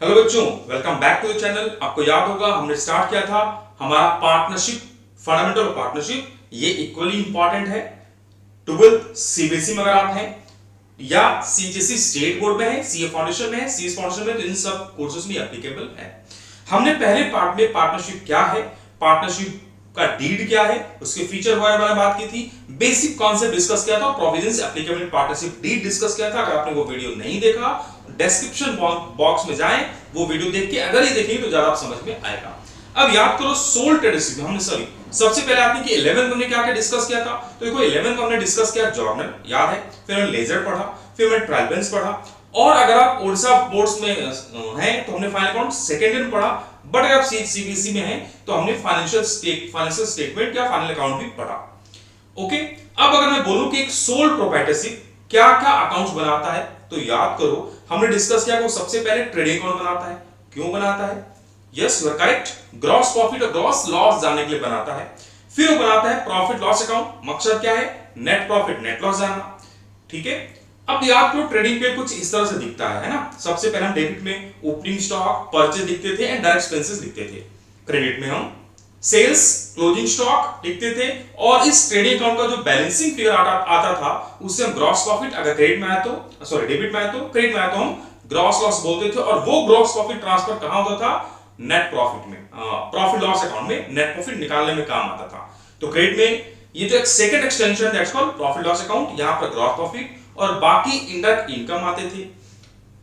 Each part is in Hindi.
हेलो बच्चों, welcome back to the channel. आपको याद होगा हमने स्टार्ट किया था हमारा पार्टनरशिप, फंडामेंटल ऑफ पार्टनरशिप। ये इक्वली इंपॉर्टेंट है 12th सीबीएसई में अगर आप हैं या सीएचएसई स्टेट बोर्ड में है, सीए फाउंडेशन में है, सीएस फाउंडेशन में, तो इन सब कोर्सेज में एप्लीकेबल है। हमने पहले पार्ट में पार्टनरशिप क्या है, पार्टनरशिप का डीड क्या है, उसके फीचर वगैरह बारे में बात की थी, बेसिक कॉन्सेप्ट डिस्कस किया था, provisions applicable in partnership deed discuss किया था। अगर आपने वो वीडियो नहीं देखा, डिस्क्रिप्शन बॉक्स में जाएं, वो वीडियो देख के अगर ये देखेंगे तो ज्यादा आप समझ में आएगा। अब याद करो सोल ट्रेडरशिप में हमने सबसे पहले आपने कि 11 में हमने क्या क्या डिस्कस किया था। तो देखो 11 में हमने डिस्कस किया जॉर्नल, याद है, फिर हमने लेजर पढ़ा, फिर हमने ट्रायल बैलेंस पढ़ा, और अगर आप ओडिशा बोर्ड्स में हैं तो हमने फाइनल अकाउंट सेकेंड ईयर पढ़ा, बट अगर आप सीबीएसई में हैं तो हमने फाइनेंशियल स्टेटमेंट या फाइनल अकाउंट भी पढ़ा। ओके, अब अगर मैं बोलूं कि एक सोल प्रोप्राइटरशिप क्या क्या अकाउंट्स बनाता है, तो याद करो हमने डिस्कस किया कि सबसे पहले ट्रेडिंग अकाउंट बनाता है। क्यों बनाता है? Yes, you are correct, gross profit और ग्रॉस लॉस जानने के लिए बनाता है। फिर वो बनाता है प्रॉफिट लॉस अकाउंट, मकसद क्या है? नेट प्रॉफिट नेट लॉस जानना। ठीक है, अब याद करो ट्रेडिंग पे कुछ इस तरह से दिखता है ना। सबसे पहले हम डेबिट में ओपनिंग स्टॉक, परचेज लिखते थे एंड डायरेक्ट एक्सपेंसेस लिखते थे। क्रेडिट में हम सेल्स, क्लोजिंग स्टॉक लिखते थे, और इस ट्रेडिंग अकाउंट का जो बैलेंसिंग फिगर आता था उससे हम ग्रॉस प्रॉफिट, अगर क्रेडिट में आया तो सॉरी डेबिट में आया तो, क्रेडिट में आया तो हम ग्रॉस लॉस बोलते थे, और वो ग्रॉस प्रॉफिट ट्रांसफर कहां होता था? नेट प्रॉफिट में, प्रॉफिट लॉस अकाउंट में नेट प्रॉफिट निकालने में काम आता था। तो क्रेडिट में ये जो एक second extension that's called profit loss account, यहां पर ग्रॉस प्रॉफिट और बाकी इनडायरेक्ट इनकम आते थे।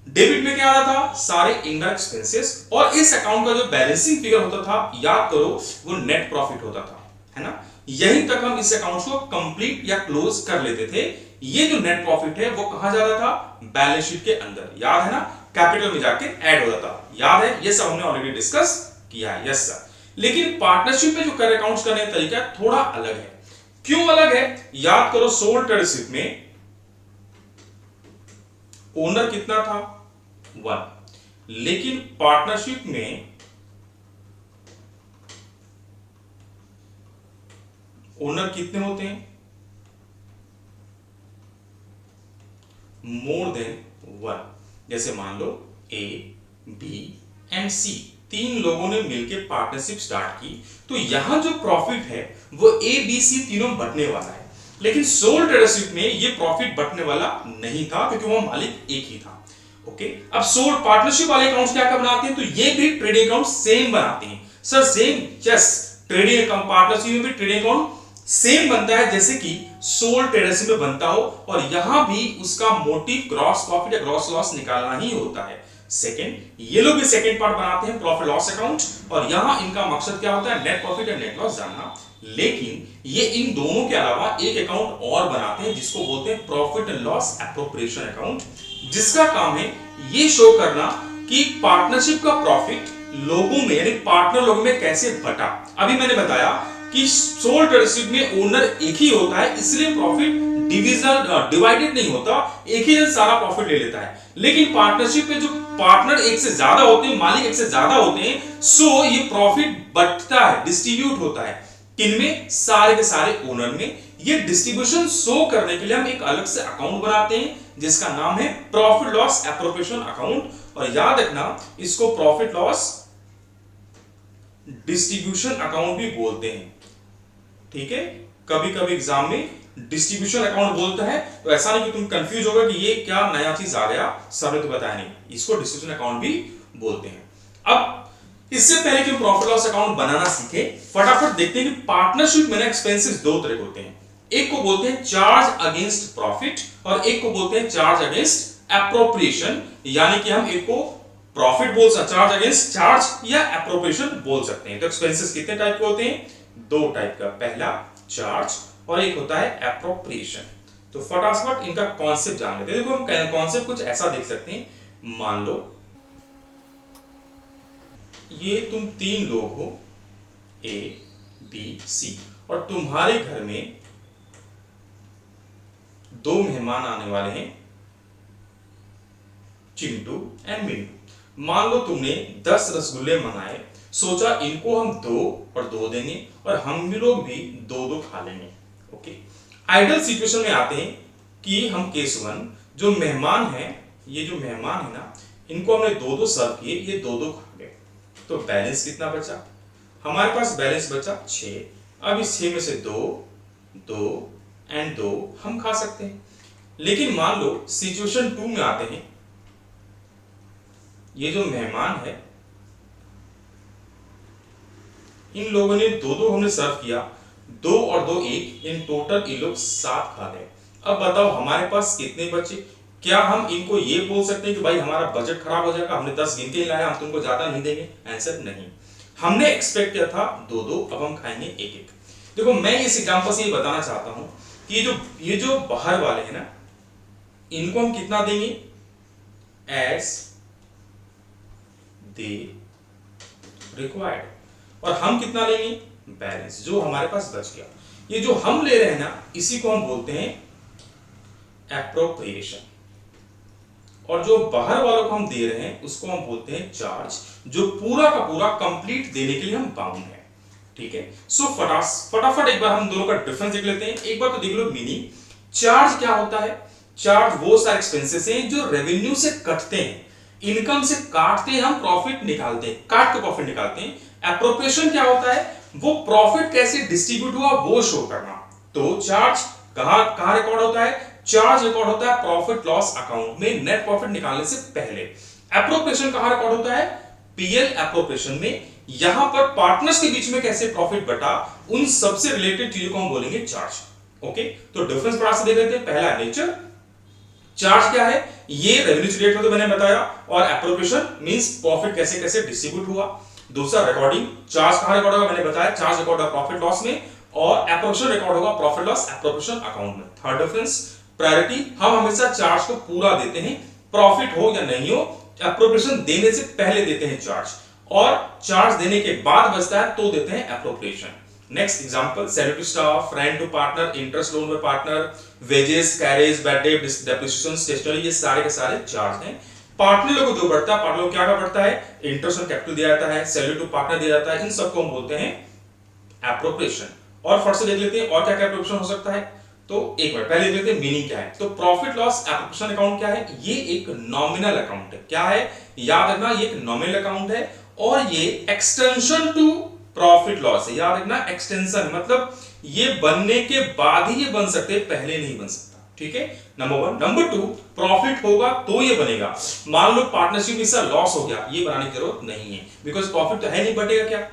डेबिट में क्या आता था? सारे इनडायरेक्ट एक्सपेंसेस, और इस अकाउंट का जो बैलेंसिंग फिगर होता था, याद करो, वो नेट प्रॉफिट होता था, है ना। यहीं तक हम इस अकाउंट को कंप्लीट या क्लोज कर लेते थे। ये जो नेट प्रॉफिट है वो कहां जाता था? बैलेंस शीट के अंदर, याद है ना, कैपिटल में जाके ऐड होता था। याद है, ये सब हमने ऑलरेडी डिस्कस किया है। Yes sir. लेकिन पार्टनरशिप में जो कर अकाउंट्स करने का तरीका थोड़ा अलग है। क्यों अलग है? याद करो सोल ट्रेडरशिप में ओनर कितना था? 1, लेकिन पार्टनरशिप में ओनर कितने होते हैं? More than 1। जैसे मान लो ए, बी एंड सी, 3 लोगों ने मिलकर पार्टनरशिप स्टार्ट की, तो यहां जो प्रॉफिट है वो ए बी सी तीनों बंटने वाला है। लेकिन सोल ट्रेडरशिप में ये प्रॉफिट बंटने वाला नहीं था, क्योंकि वो मालिक एक ही था। ओके, अब सोल पार्टनरशिप वाले अकाउंट्स क्या क्या बनाते हैं? तो ये भी ट्रेडिंग अकाउंट सेम बनाते हैं। Sir same? Yes, trading account partnership में भी ट्रेडिंग अकाउंट सेम बनता है जैसे कि सोल ट्रेडरशिप में बनता हो, और यहां भी उसका मोटिव ग्रॉस प्रॉफिट या ग्रॉस लॉस निकालना ही होता है। सेकंड, ये लोग भी सेकंड पार्ट बनाते हैं प्रॉफिट लॉस अकाउंट, और यहां इनका मकसद क्या होता है? नेट प्रॉफिट या नेट लॉस जानना। लेकिन ये इन दोनों के अलावा एक अकाउंट और बनाते हैं जिसको बोलते हैं profit and loss appropriation account, जिसका काम है ये शो करना कि पार्टनरशिप का प्रॉफिट लोगों में यानी पार्टनर लोगों में कैसे बटा। अभी मैंने बताया कि सोल ट्रेडरशिप में ओनर एक ही होता है, इसलिए प्रॉफिट डिवाइडेड नहीं होता, एक ही जन सारा प्रॉफिट ले लेता है। लेकिन पार्टनरशिप में जो पार्टनर एक से ज्यादा होते हैं, मालिक एक से ज्यादा होते हैं, सो ये प्रॉफिट बंटता है, डिस्ट्रीब्यूट होता है। किनमें? सारे के सारे ओनर में। ये डिस्ट्रीब्यूशन शो करने के लिए हम एक अलग से अकाउंट बनाते हैं जिसका नाम है प्रॉफिट लॉस एप्रोप्रिएशन अकाउंट, और याद रखना इसको प्रॉफिट लॉस डिस्ट्रीब्यूशन अकाउंट भी बोलते हैं। ठीक है, कभी कभी एग्जाम में डिस्ट्रीब्यूशन अकाउंट बोलता है, तो ऐसा नहीं कि तुम कंफ्यूज होगा कि ये क्या नया चीज आ गया, सर ने तो बताया नहीं, इसको डिस्ट्रीब्यूशन अकाउंट भी बोलते हैं। अब इससे पहले कि हम प्रॉफिट लॉस अकाउंट बनाना सीखे, फटाफट देखते हैं कि पार्टनरशिप में एक्सपेंसेस दो तरह के होते हैं। एक को बोलते हैं चार्ज अगेंस्ट प्रॉफिट, और एक को बोलते हैं चार्ज अगेंस्ट एप्रोप्रिएशन, यानी कि हम एक को प्रॉफिट बोल सकते, चार्ज अगेंस्ट चार्ज या एप्रोप्रिएशन बोल सकते हैं। तो एक्सपेंसेस कितने टाइप के होते हैं? 2 टाइप का, पहला चार्ज और एक होता है एप्रोप्रिएशन। तो फटाफट इनका कॉन्सेप्ट जान लेते हैं। देखो हम कॉन्सेप्ट कुछ ऐसा देख सकते हैं, मान लो ये तुम 3 लोग हो, ए बी सी, और तुम्हारे घर में 2 मेहमान आने वाले हैं, चिंटू एंड मिंटू। मान लो तुमने 10 रसगुल्ले मंगाए, सोचा इनको हम 2 और 2 देंगे, और हम भी लोग भी 2-2 खा लेंगे। ओके, आइडियल सिचुएशन में आते हैं कि हम केस 1, जो मेहमान है, ये जो मेहमान है ना, इनको हमने दो दो सर्व किए, ये दो दो खा गए, तो बैलेंस कितना बचा? हमारे पास बैलेंस बचा 6। अब इस 6 में से 2 2 एंड 2 हम खा सकते हैं। लेकिन मान लो सिचुएशन 2 में आते हैं, ये जो मेहमान है इन लोगों ने दो दो हमने सर्व किया, 2 और 2 1, इन टोटल ये लोग 7 खा गए। अब बताओ हमारे पास कितने बचे? क्या हम इनको ये बोल सकते हैं कि भाई हमारा बजट खराब हो जाएगा, हमने 10 गिनते ही लाया, हम तुमको ज्यादा नहीं देंगे? आंसर नहीं। हमने एक्सपेक्ट किया था 2 2, अब हम खाएंगे 1 1। देखो मैं इस एग्जांपल से ये बताना चाहता हूं कि ये जो बाहर वाले हैं ना, इनको हम कितना देंगे? As they required. और हम कितना लेंगे? बैलेंस, जो हमारे पास बच गया। ये जो हम ले रहे हैं ना, इसी को हम बोलते हैं एप्रोप्रिएशन। और जो बाहर वालों को हम दे रहे हैं उसको हम बोलते हैं चार्ज, जो पूरा का पूरा कंप्लीट देने के लिए हम बाउंड है। ठीक है, सो फटाफट एक बार हम दोनों का डिफरेंस देख लेते हैं। एक बार तो देख लो मीनिंग। चार्ज क्या होता है? चार्ज वो सारे एक्सपेंसेस हैं जो रेवेन्यू से कटते हैं, इनकम से काटते हैं, हम प्रॉफिट निकालते हैं, काट के प्रॉफिट निकालते हैं। एप्रोप्रिएशन क्या होता है? वो प्रॉफिट कैसे डिस्ट्रीब्यूट हुआ वो शो करना। तो चार्ज कहां रिकॉर्ड होता है? चार्ज रिकॉर्ड होता है प्रॉफिट लॉस अकाउंट में, नेट प्रॉफिट निकालने से पहले। एप्रोप्रिएशन कहां रिकॉर्ड होता है? पीएल एप्रोप्रिएशन में। यहां पर पार्टनर्स के बीच में कैसे प्रॉफिट बटा, उन सबसे रिलेटेड चीजों को हम बोलेंगे चार्ज। ओके, तो डिफरेंस बड़ा से देख लेते हैं। पहला नेचर, चार्ज क्या है? ये रेवेन्यू से रिलेटेड मैंने बताया, और एप्रोप्रिएशन मींस प्रॉफिट कैसे कैसे डिस्ट्रीब्यूट हुआ। दूसरा रिकॉर्डिंग, चार्ज कहां रिकॉर्ड होगा मैंने बताया, चार्ज रिकॉर्ड होगा प्रॉफिट लॉस में, और एप्रोप्रिएशन रिकॉर्ड होगा प्रॉफिट लॉस एप्रोप्रिएशन अकाउंट में। थर्ड डिफरेंस, प्रायोरिटी, हम हमेशा चार्ज को पूरा देते हैं, प्रॉफिट हो या नहीं हो, एप्रोप्रिएशन देने से पहले देते हैं चार्ज, और चार्ज देने के बाद बचता है तो देते हैं appropriation. Next example, salary to staff, rent to partner, interest loan पे partner, wages, carriage, bad debt, depreciation, stationery, ये सारे के सारे चार्ज हैं। पार्टनर लोगों को जो बढ़ता है, पार्टनर को क्या बढ़ता है? इंटरेस्ट ऑन कैपिटल दिया जाता है, सैलरी टू पार्टनर दिया जाता है, इन सबको हम बोलते हैं एप्रोप्रिएशन। और फट से देख लेते हैं और क्या क्या एप्रोप्रिएशन हो सकता है। तो एक बार पहले देख लेते हैं मीनिंग क्या है। तो प्रॉफिट लॉस एप्रोप्रिएशन अकाउंट क्या है? ये एक नॉमिनल अकाउंट है। क्या है? याद रखना, ये एक नॉमिनल अकाउंट है, और ये एक्सटेंशन टू प्रॉफिट लॉस है। याद रखना, एक्सटेंशन मतलब ये बनने के बाद ही ये बन सकते, पहले नहीं बन सकता। ठीक है, नंबर 1। नंबर 2, प्रॉफिट होगा तो ये बनेगा। मान लो पार्टनरशिप में लॉस हो गया, ये बनाने की जरूरत नहीं है, बिकॉज प्रॉफिट तो है नहीं, बटेगा क्या?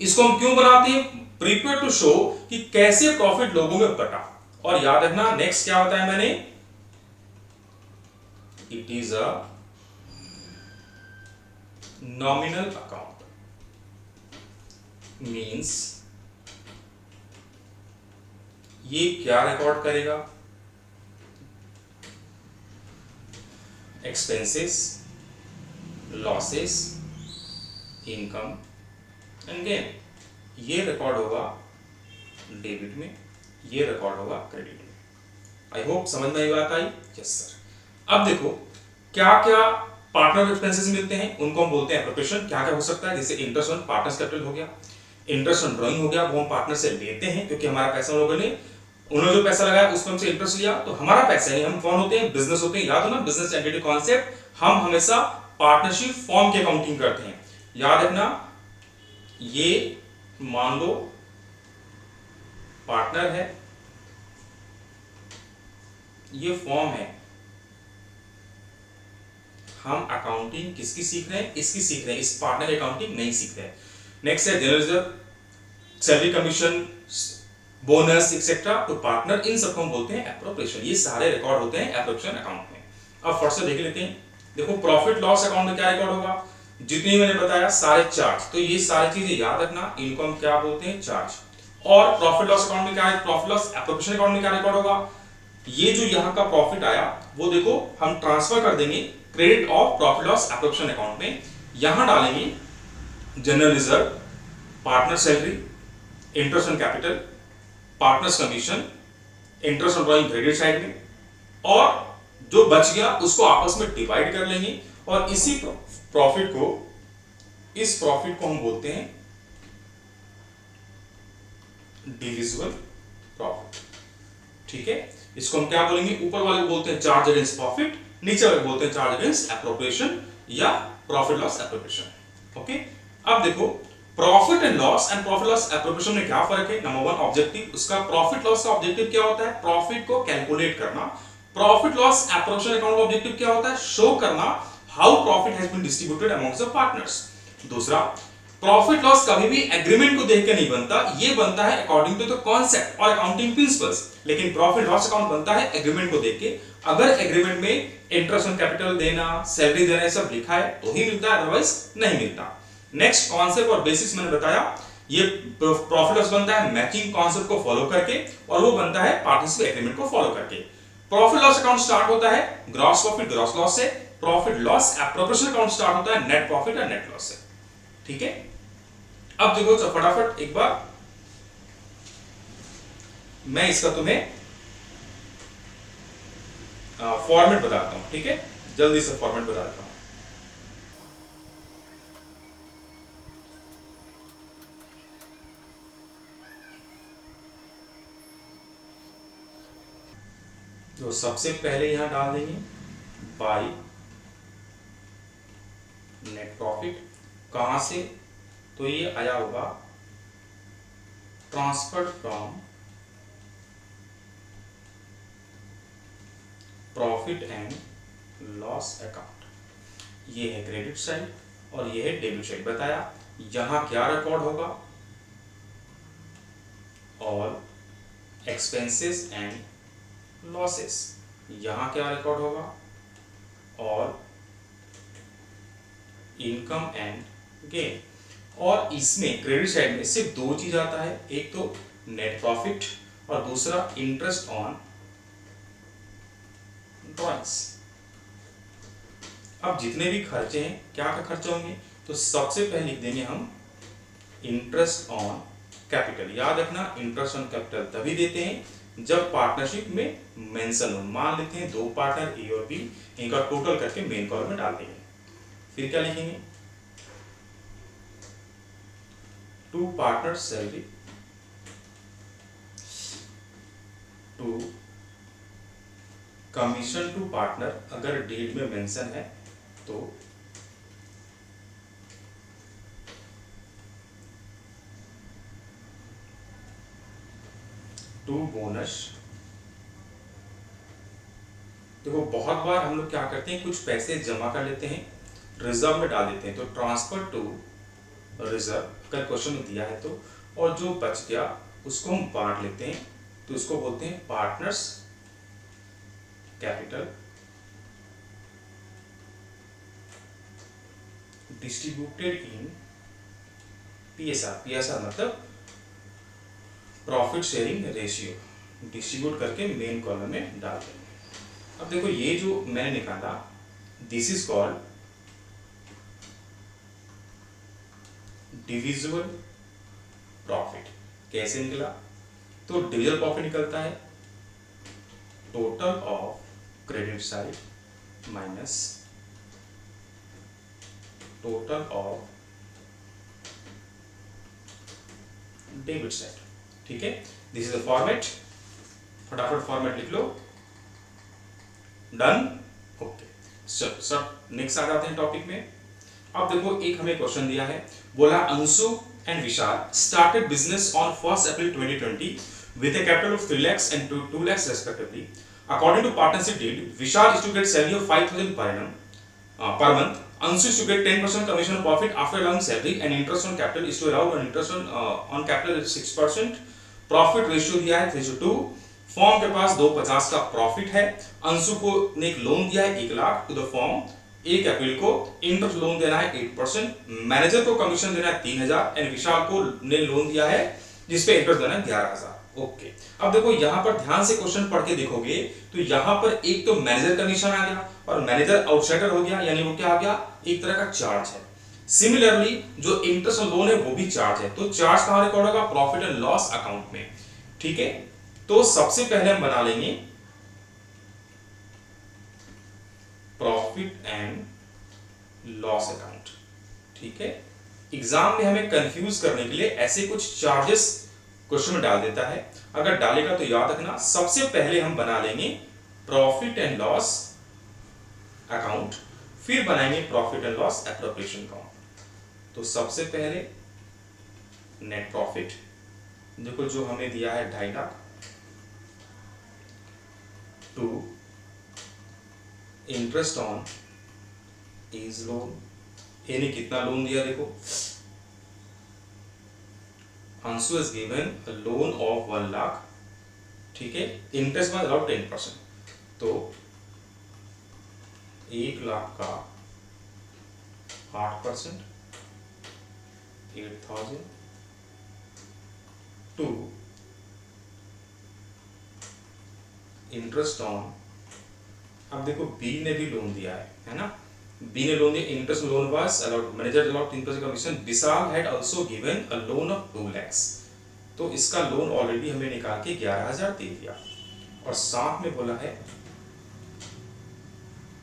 इसको हम क्यों बनाते हैं? प्रिपेयर टू शो कि कैसे प्रॉफिट लोगों में बटा। और याद रखना, नेक्स्ट क्या बताया मैंने? It is a nominal account, means ये क्या रिकॉर्ड करेगा? Expenses, losses, income and gain. ये रिकॉर्ड होगा डेबिट में, ये रिकॉर्ड होगा क्रेडिट में। आई होप समझ में ये बात आई। Yes sir. अब देखो क्या क्या पार्टनर एक्सपेंसेस मिलते हैं, उनको हम बोलते हैं एप्रोप्रिएशन। क्या क्या हो सकता है? जैसे इंटरेस्ट ऑन पार्टनर्स कैपिटल हो गया, इंटरेस्ट ऑन ड्राइंग हो गया, वो हम पार्टनर से लेते हैं क्योंकि हमारा पैसा लोगों ने, उन्होंने जो पैसा लगाया उसको हमसे इंटरेस्ट लिया, तो हमारा पैसा है। हम कौन होते हैं? बिजनेस होते हैं। याद हो ना बिजनेस एंटिटी कॉन्सेप्ट। हम हमेशा पार्टनरशिप फॉर्म की अकाउंटिंग करते हैं। याद रखना, ये मान लो पार्टनर है, ये फॉर्म है। हम अकाउंटिंग किसकी सीख रहे हैं? इसकी सीख रहे हैं, इस पार्टनर की अकाउंटिंग नहीं सीख रहे हैं। नेक्स्ट है general reserve, salary commission, bonus etcetera to partner, इन सबको हम बोलते हैं एप्रोप्रिएशन। ये सारे रिकॉर्ड होते हैं एप्रोप्रिएशन अकाउंट में। अब फर्स्ट से देख लेते हैं। देखो प्रॉफिट लॉस अकाउंट में क्या रिकॉर्ड होगा? जितनी मैंने बताया सारे चार्ज, तो ये सारी चीजें याद रखना, इनको हम क्या बोलते हैं? चार्ज। और प्रॉफिट लॉस अकाउंट में क्या है? प्रॉफिट लॉस एप्रोप्रिएशन अकाउंट में क्या रिकॉर्ड होगा? ये जो यहाँ का प्रॉफिट आया वो देखो हम ट्रांसफर कर देंगे credit of profit loss appropriation account में। यहां डालेंगे general reserve, partner salary, interest on capital, partners commission, interest on drawing credit side में, और जो बच गया उसको आपस में डिवाइड कर लेंगे, और इसी प्रॉफिट को, इस प्रॉफिट को हम बोलते हैं डिविजिबल प्रॉफिट। ठीक है, इसको हम क्या बोलेंगे? ऊपर वाले को बोलते हैं चार्ज अगेंस्ट प्रॉफिट, नीचे वाले बोलते हैं चार्ज अगेंस्ट एप्रोप्रिएशन या प्रॉफिट लॉस एप्रोप्रिएशन। ओके, अब देखो प्रॉफिट एंड लॉस एप्रोप्रिएशन में क्या फर्क है। नंबर वन, ऑब्जेक्टिव उसका प्रॉफिट लॉस का ऑब्जेक्टिव क्या होता है, प्रॉफिट को कैलकुलेट करना। प्रॉफिट लॉस एप्रोप्रिएशन अकाउंट का ऑब्जेक्टिव क्या होता है, शो करना how profit has been distributed amongst the partners. दूसरा, प्रॉफिट लॉस कभी भी एग्रीमेंट को देख के नहीं बनता, ये बनता है अकॉर्डिंग टू द कॉन्सेप्ट और अकाउंटिंग प्रिंसिपल्स। लेकिन प्रॉफिट लॉस अकाउंट बनता है एग्रीमेंट को देख के। अगर एग्रीमेंट में इंटरेस्ट ऑन कैपिटल देना, सैलरी देना, ये सब लिखा है तो ही मिलता है, अदरवाइज नहीं मिलता। नेक्स्ट कॉन्सेप्ट और बेसिस मैंने बताया, ये प्रॉफिट लॉस बनता है मैचिंग कॉन्सेप्ट को फॉलो करके, और वो बनता है पार्टनरशिप एग्रीमेंट को फॉलो करके। प्रॉफिट लॉस अकाउंट स्टार्ट होता है ग्रॉस प्रॉफिट ग्रॉस लॉस से, profit loss appropriation account start होता है नेट प्रॉफिट और नेट लॉस से। ठीक है, अब देखो तो फटाफट एक बार मैं इसका तुम्हें फॉर्मेट बताता हूं। ठीक है, जल्दी से फॉर्मेट बता देता हूं। तो सबसे पहले यहां डाल देंगे बाय नेट प्रॉफिट। कहां से, तो ये आया होगा transfer from profit and loss account. ये है क्रेडिट साइड और ये है डेबिट साइड। बताया यहां क्या रिकॉर्ड होगा, ऑल एक्सपेंसेस एंड लॉसेस। यहां क्या रिकॉर्ड होगा, ऑल इनकम एंड गेन। और इसमें क्रेडिट साइड में सिर्फ दो चीज आता है, एक तो नेट प्रॉफिट और दूसरा इंटरेस्ट ऑन ड्रॉइंग्स। अब जितने भी खर्चे हैं, क्या क्या खर्चे होंगे, तो सबसे पहले लिख देंगे हम इंटरेस्ट ऑन कैपिटल। याद रखना इंटरेस्ट ऑन कैपिटल तभी देते हैं जब पार्टनरशिप में मेंशन हो। मान लेते हैं दो पार्टनर ए और बी, इनका टोटल करके मेन कॉलम में डाल देंगे। फिर क्या लिखेंगे, to partner salary, to commission to partner, अगर डीड में मेंशन है तो टू बोनस। देखो बहुत बार हम लोग क्या करते हैं, कुछ पैसे जमा कर लेते हैं, रिजर्व में डाल देते हैं, तो ट्रांसफर टू रिजर्व कल क्वेश्चन में दिया है तो, और जो बच गया उसको हम बांट लेते हैं, तो इसको बोलते हैं partners capital distributed in PSR. PSR मतलब प्रॉफिट शेयरिंग रेशियो, डिस्ट्रीब्यूट करके मेन कॉलम में डाल देंगे। अब देखो ये जो मैंने निकाला, this is called divisible profit. कैसे निकला, तो डिविजिबल प्रॉफिट निकलता है total of credit side minus total of debit side. ठीक है, दिस इज द फॉर्मेट। फटाफट फॉर्मेट लिख लो, डन। ओके, चलो सर नेक्स्ट आ जाते हैं टॉपिक में। अब देखो एक हमें क्वेश्चन दिया है, बोला Anshu and Vishal started business on 1 April 2020 with a capital of 3 lakhs and 2 lakhs respectively. According to partnership deed, Vishal is to get salary of 5,000 per annum per month. Anshu is to get 10% commission on profit after allowing salary, and interest on capital is to allow an interest on capital is 6%. Profit ratio दिया है 3:2. फॉर्म के पास 250 का प्रॉफिट है। अंशु को ने एक लोन दिया है 1 लाख टू द फॉर्म 1 अप्रैल को। इंटरेस्ट लोन देना है 8%। मैनेजर को कमीशन देना है 3,000 एंड विशाल को ने लोन दिया है जिसपे इंटरेस्ट देना है 11,000। ओके, अब देखो यहां पर ध्यान से क्वेश्चन पढ़ के देखोगे तो यहां पर एक तो मैनेजर का निशान आ गया और मैनेजर आउटसाइडर हो गया, यानी वो क्या आ गया, एक तरह का चार्ज है। सिमिलरली जो इंटरेस्ट लोन है वो भी चार्ज है, तो चार्ज कहां रिकॉर्ड होगा, प्रॉफिट एंड लॉस अकाउंट में। ठीक है, तो सबसे पहले हम बना लेंगे प्रॉफिट एंड लॉस अकाउंट। ठीक है, एग्जाम में हमें कंफ्यूज करने के लिए ऐसे कुछ चार्जेस क्वेश्चन में डाल देता है, अगर डालेगा तो याद रखना सबसे पहले हम बना लेंगे प्रॉफिट एंड लॉस अकाउंट, फिर बनाएंगे profit and loss appropriation account. तो सबसे पहले नेट प्रॉफिट, देखो जो हमें दिया है 2.5 lakh, two interest on A's loan, A ने कितना लोन दिया देखो, Anshu has given a loan of 1 lakh, ठीक है, इंटरेस्ट में अलाउड 10%, तो 1 लाख का 8%, 8,000 टू इंटरेस्ट ऑन, अब देखो बी ने भी लोन दिया है ना, बी ने लोन दिया, interest loan was allowed, manager allowed 10% commission, Vishal had also given a loan of 2 lakhs, तो इसका लोन ऑलरेडी हमें निकाल के 11,000 दे दिया, और साथ में बोला है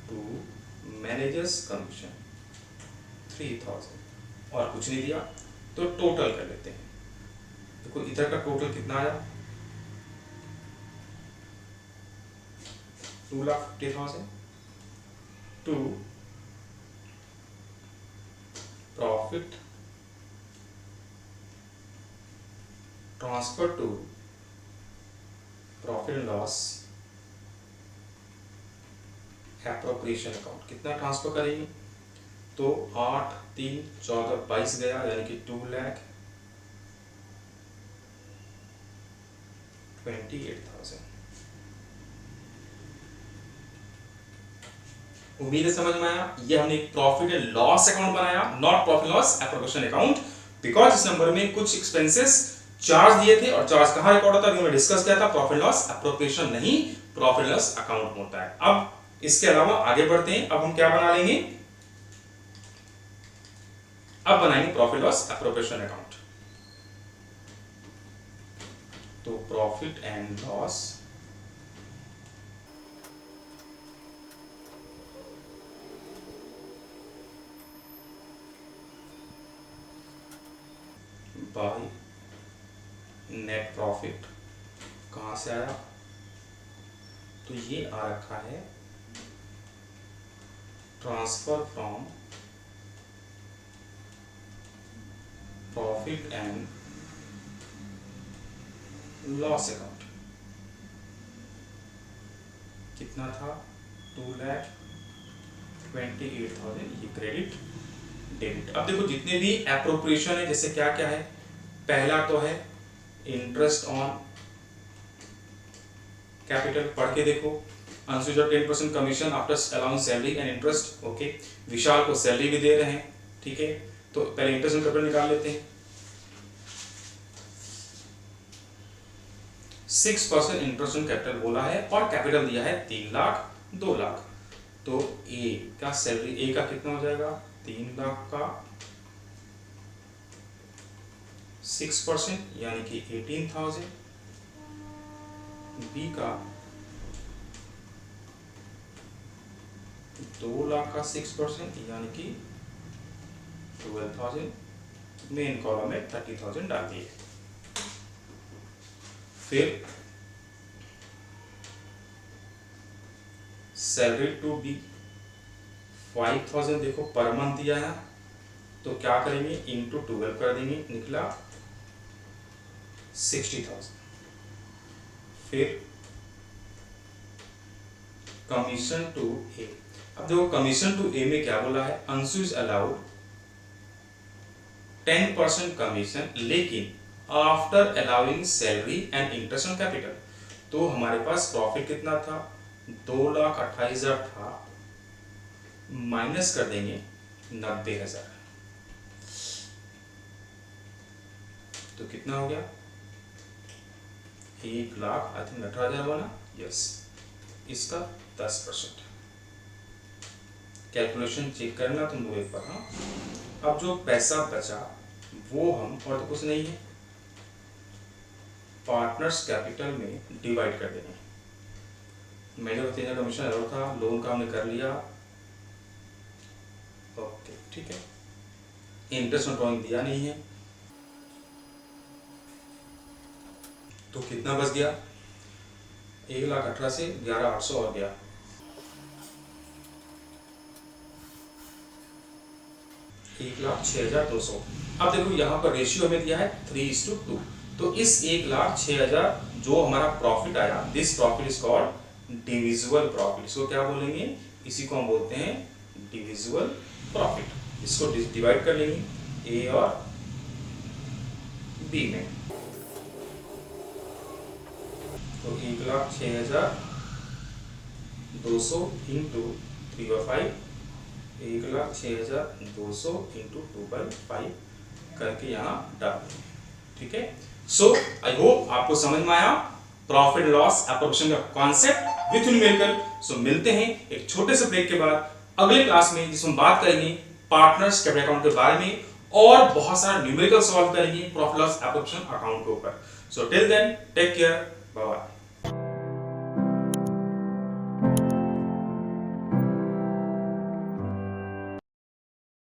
टू मैनेजर्स कमीशन 3,000, और कुछ नहीं दिया, तो टोटल कर लेते हैं। देखो इधर का टोटल कितना आया, 2,50,000 to profit transfer to profit and loss appropriation account, कितना ट्रांसफर करेंगे, तो 8, 3, 14, 22 गया, यानी कि 2,28,000। उम्मीद है समझ में आया। ये हमने एक प्रॉफिट एंड लॉस अकाउंट बनाया, not profit loss appropriation account, because इस नंबर में कुछ एक्सपेंसेस चार्ज दिए थे, और चार्ज कहां रिकॉर्ड होता है, हमने डिस्कस किया था, प्रॉफिट लॉस एप्रोप्रिएशन नहीं, प्रॉफिट लॉस अकाउंट में होता है। अब इसके अलावा आगे बढ़ते हैं, अब हम क्या बना लेंगे, अब बनाएंगे प्रॉफिट लॉस एप्रोप्रिएशन अकाउंट। तो profit and loss by net profit, कहां से आया, तो ये आ रखा है transfer from profit and loss account, कितना था, 2,28,000, ये क्रेडिट डेबिट। अब देखो जितने भी एप्रोप्रिएशन है, जैसे क्या क्या है, पहला तो है इंटरेस्ट ऑन कैपिटल, पढ़ के देखो, Anshu 10% commission after allowance salary and interest, okay, Vishal को सैलरी भी दे रहे हैं, ठीक है, तो पहले इंटरेस्ट ऑन कैपिटल निकाल लेते हैं, 6% इंटरेस्ट ऑन कैपिटल बोला है, और कैपिटल दिया है 3 लाख 2 लाख, तो ए का सैलरी, ए का कितना हो जाएगा, 3 लाख का 6% यानी कि 18,000, बी का 2 लाख का 6% यानी कि 12,000, मेन कॉलम में 30,000 डाल दिए। फिर सैलरी टू बी 5,000, देखो पर मंथ दिया है, तो क्या करेंगे, इंटू 12 कर देंगे, निकला 60,000। फिर कमीशन टू ए, अब देखो कमीशन टू ए में क्या बोला है, अंशु इज अलाउड 10% कमीशन, लेकिन after allowing salary and interest on capital, तो हमारे पास प्रॉफिट कितना था, 2,28,000 था, माइनस कर देंगे 90,000, तो कितना हो गया, 1,18,000 बना, यस, इसका 10%। कैलकुलेशन चेक करना तुम लोग एक बार, हाँ। अब जो पैसा बचा वो हम, और तो कुछ नहीं है, पार्टनर्स कैपिटल में डिवाइड कर देंगे, मैंने 3,000 कमीशन अलाउड था, लोन का हमने कर लिया, ओके ठीक है, इंटरेस्ट ऑन ड्रॉइंग दिया नहीं है, तो कितना बच गया, 1,18,000 से 11,800 और गया, 1,06,200। अब देखो यहाँ पर रेशियो हमें दिया है 3:2। तो इस 1,06,000 जो हमारा प्रॉफिट आया, this profit is called divisible profit. इसको क्या बोलेंगे? इसी को हम बोलते हैं डिविजिबल प्रॉफिट। इसको डिवाइड कर लेंगे ए और बी में। तो 1,06,200 इंटू 3/5, 1,06,200 इंटू 2/5 करके यहाँ डाल। ठीक है। सो आई होप आपको समझ में आया प्रॉफिट लॉस एप्रोप्रिएशन का कॉन्सेप्ट विथ न्यूमेरिकल। सो मिलते हैं एक छोटे से ब्रेक के बाद अगले क्लास में, जिसमें बात करेंगे पार्टनर्स कैपिटल अकाउंट के बारे में और बहुत सारा न्यूमेरिकल सॉल्व करेंगे प्रॉफिट लॉस एप्रोप्रिएशन अकाउंट के ऊपर। So till then take care, bye bye.